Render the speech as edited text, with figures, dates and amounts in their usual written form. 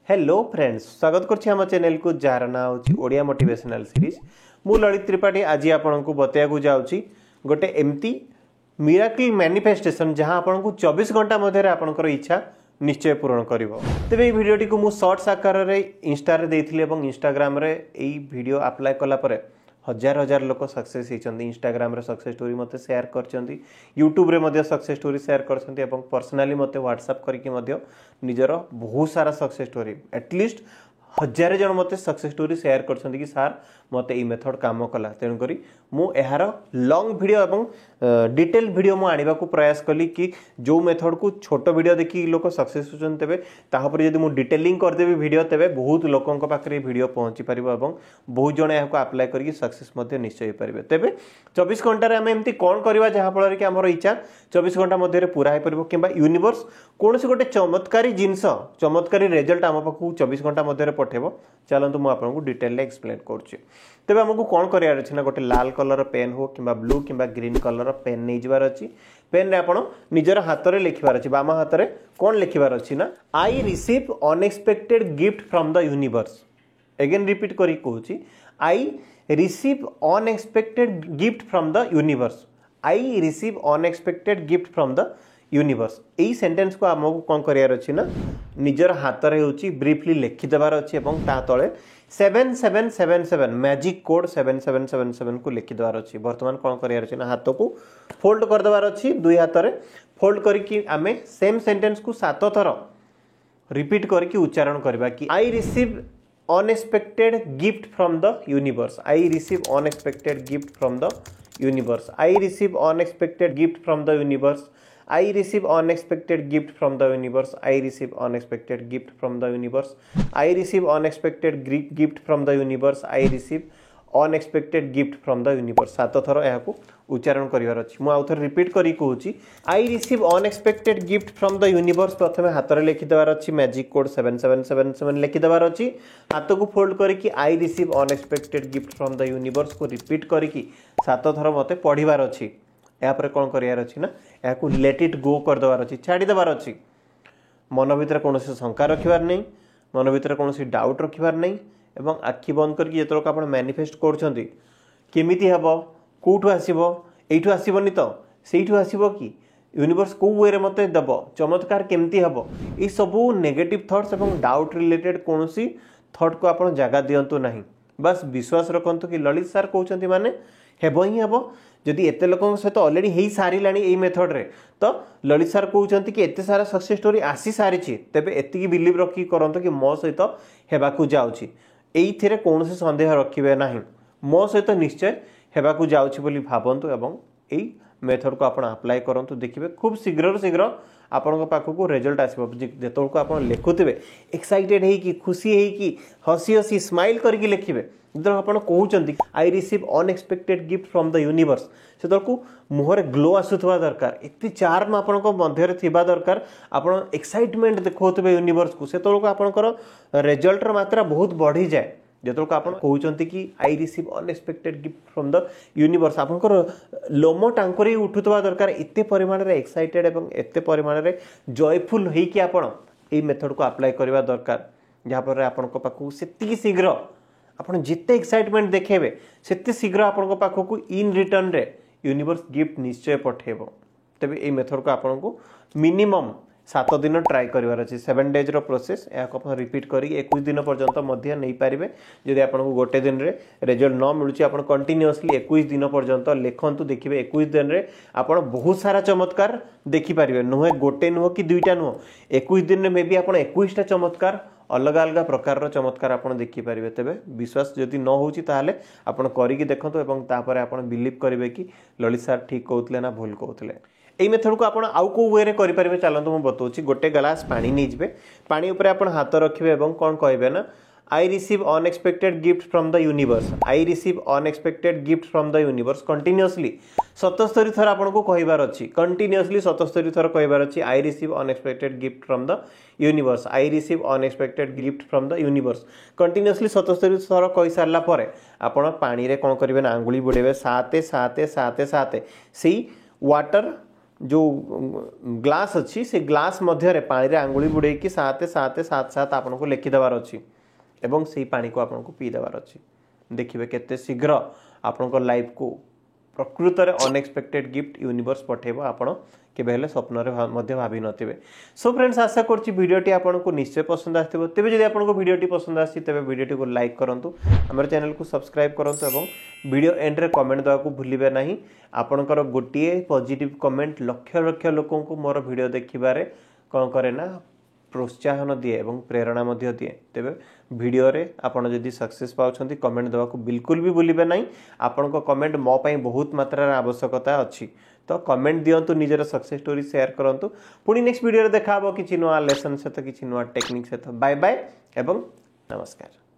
Hello friends, स्वागत करछि हम चैनल को जार ना होछि ओडिया मोटिवेशनल सीरीज। मु ललित त्रिपाठी आज आपन को बतया को जाउछि गोटे एमती मिराकल मैनिफेस्टेशन जहां आपन को 24 घंटा मध्ये आपनकर इच्छा निश्चय पूर्ण करिवो। तबे এই ভিডিওটি को मु शॉर्ट्स आकार रे इंस्टा रे देथिले एवं इंस्टाग्राम रे এই ভিডিও अप्लाई कला परे हजार हजार लोक सक्सेस होती। इंस्टाग्राम रे सक्सेस स्टोरी मते शेयर करछंती, यूट्यूब रे मते सक्सेस स्टोरी शेयर करछंती एवं पर्सनली मते व्हाट्सएप करके मते निजर बहुत सारा सक्सेस स्टोरी एटलिस्ट हजार जन मते सक्सेस स्टोरी शेयर करछंती कि सर मते ई मेथड काम कला। तेन करी मु एहार लॉन्ग वीडियो एवं डिटेल वीडियो मु आनिबा को प्रयास कली कि जो मेथड को छोटो वीडियो देखि लोक सक्सेस होचन तेबे ताहा पर यदि मु डिटेलिंग कर देबी वीडियो तेबे बहुत लोकन पाखरे वीडियो पहुंची परिबो एवं बहुत जण एहा को अप्लाई करके सक्सेस मध्ये निश्चय होई परिबे। तेबे 24 घंटा रे हम एम्ति कोन करबा जहा फल रे कि हमर इच्छा 24 घंटा मध्ये रे पूरा होई परिबो किबा यूनिवर्स कोनसे गोटे चमत्कारी जिंस चमत्कारी रिजल्ट हम पाखु 24 घंटा मध्ये रे पठेबो। चलंतु मु आपन को डिटेल ले एक्सप्लेन करछि। तेबे हमकु कोन करियार अछि ना गोटे लाल कलर पेन हो किबा ब्लू किबा ग्रीन कलर पेन नै जबार अछि। पेन रे आपण निजर हाथ रे लिखिबार अछि। बामा हाथ रे कोन लिखिबार अछि ना I receive unexpected gift from the universe. Again repeat करी कहूछि I receive unexpected gift from the universe. I receive unexpected gift from the universe. एई सेंटेंस को हमकु कोन करियार अछि ना निजर हाथ रे होछि ब्रीफली लिखि देबार अछि एवं ता तळे 7777 मैजिक कोड 7777 को लिखि देबार अछि। वर्तमान कोन करियार अछि ना हाथ को फोल्ड कर देबार अछि। दुई हाथ रे फोल्ड करिकि आमे सेम सेंटेंस को 7 थर रिपीट करके उच्चारण करबा कि आई receive unexpected gift from the universe. I receive unexpected gift from the universe. I receive unexpected gift from the universe. I receive unexpected gift from the universe. I receive unexpected gift from the universe. I receive unexpected gift from the universe. I receive unexpected gift from the universe। 7 थर एहा को उच्चारण करिवार अछि। मु आउथर repeat करी कहूछि I receive unexpected gift from the universe। प्रथमे हाथ रे लिखि देबार अछि मैजिक कोड 7777 लिखि देबार अछि। हाथ को फोल्ड करिकि I receive unexpected gift from the universe को रिपीट करिकि 7 थर मते पढिबार अछि। या पर कोन करियार अछि ना या को लेट इट गो कर देबार अछि, छाडी देबार अछि। मन भीतर कोनोसी शंका रखिबार नै, मन भीतर कोनोसी डाउट रखिबार नै एवं आखि बंद करके जेतरो आपण मैनिफेस्ट करछंती केमिति हेबो कोठु आसीबो एठु आसीबोनी तो सेठु आसीबो कि यूनिवर्स को वे रे मते दबो चमत्कार केमिति हेबो ई सब नेगेटिव थॉट्स एवं डाउट रिलेटेड कोनोसी थॉट को आपण जगह दियंतु नाही। बस विश्वास रखंतु कि ललित सर कहउछंती माने हेबो ही हेबो। जदि एते लोकन सहित ऑलरेडी हेई सारी लानी एई मेथड रे तो ललित सर कहउछंती कि एते सारा सक्सेस स्टोरी आसी सारी छी तेबे एति की बिलीव रखी करंतो कि मो सहित हेबा को जाउची एई थिरे कोनोसी संदेह रखिबे नाही। मो सहित निश्चय हेबा को जाउची बोली भाबंतु एवं एई मेथड को आपण अप्लाई करंतु। देखिबे खूब शीघ्र शीघ्र आपन पाखु को रिजल्ट आसीबो। जेतोल को आपण लेखुतिबे एक्साइटेड हेई कि खुशी हेई कि हसी हसी स्माइल करके लिखिबे। जदर आपण कहउचंती I receive unexpected gift from the universe सेतर को मुहरे ग्लो आसुथवा दरकार, एति चार्म आपण को मध्य रे थिबा दरकार। आपण एक्साइटमेंट देखौतबे यूनिवर्स को सेतर को आपनकर रिजल्ट र मात्रा बहुत बढ़ी जाए। जेतोल को आपण कहउचंती कि आई receive unexpected gift from the universe आपनकर लोमो टांकरी उठुतवा दरकार। एते परिमाण रे एक्साइटेड एवं एते परिमाण रे जॉयफुल हेई कि आपण ए मेथड को अप्लाई करबा दरकार। जहा पर आपण को पाखु सेति शीघ्र आपण जिते एक्साइटमेंट देखेबे सेते शीघ्र आपण को पाखु को इन रिटर्न रे यूनिवर्स गिफ्ट निश्चय पठेबो। तबे ए मेथड को आपण को मिनिमम 7 दिन ट्राई करिवार अछि। 7 डेज रो प्रोसेस या को आपण रिपीट करी 21 दिन पर्यंत मध्य नै पारिबे। जदि आपण को गोटे दिन रे रिजल्ट न मिलुची आपण कंटीन्यूअसली 21 दिन पर्यंत लेखंतु देखिबे। 21 दिन रे आपण बहुत सारा चमत्कार देखि पारिबे। नुहे गोटे नुह कि दुईटा नुह 21 दिन रे मे बी आपण 21 टा चमत्कार अलग अलग प्रकार रो चमत्कार आपण देखि पारिबे। तबे विश्वास जदि न होउची ताहाले आपण करिकि देखंतु एवं तापरे आपण बिलीव करिवे कि ललित सर ठीक कहउतले ना भूल कहउतले। एई मेथड को आपण आउ को वे रे करि परिबे। चलंतु मु बतौची गोटे ग्लास पानी नै जिवे, पानी ऊपर आपण हाथ रखिबे एवं कोन कहबे ना I receive unexpected gift from the universe. I receive unexpected gift from the universe continuously 77 थर आपण को कहिबार अछि। कंटीन्यूअसली 77 थर कहिबार अछि आई receive unexpected gift from the universe. I receive unexpected gift from the universe continuously 77 थर कहि सारला परे आपण पानी रे कोन करिवे ना आंगुली बुडेबे 7 7 7 7 सेई वाटर जो ग्लास अच्छी से ग्लास मध्य पानी रे आंगुली बुड़े कि 7 7 7 7 आपन को लिखि देबार अछि एवं से पानी को आपन को पी देबार अछि देखिबे केते शीघ्र आपन को लाइफ को प्रकृत रे अनएक्सपेक्टेड गिफ्ट यूनिवर्स पठेबो आपन केबे हेले स्वप्न रे मध्य भाबी नथिबे। सो फ्रेंड्स आशा करछि वीडियोटी आपन को निश्चय पसंद आथिबो तेबे जदि आपन को वीडियोटी पसंद आछि तेबे वीडियोटी को लाइक करंतु हमर चैनल को सब्सक्राइब करंतु एवं वीडियो एंड रे कमेंट देवा को भूलिबे नाही आपनकर गोटिए पॉजिटिव कमेंट लक्ष लक्ष लोकन को मोर वीडियो देखिबारे कोन करे ना प्रोत्साहन दिए एवं प्रेरणा मध्य दिए तेबे वीडियो रे आपण जदि सक्सेस पाउछंती कमेंट देवा को बिल्कुल भी भूलिबे नाही आपण को कमेंट मो पई बहुत मात्रा रे आवश्यकता अछि तो कमेंट दियंतु निजर सक्सेस स्टोरी शेयर करंतु पुनी नेक्स्ट वीडियो रे देखाबो किछि नुवा लेसन से तो किछि नुवा टेक्निक से तो बाय बाय एवं नमस्कार।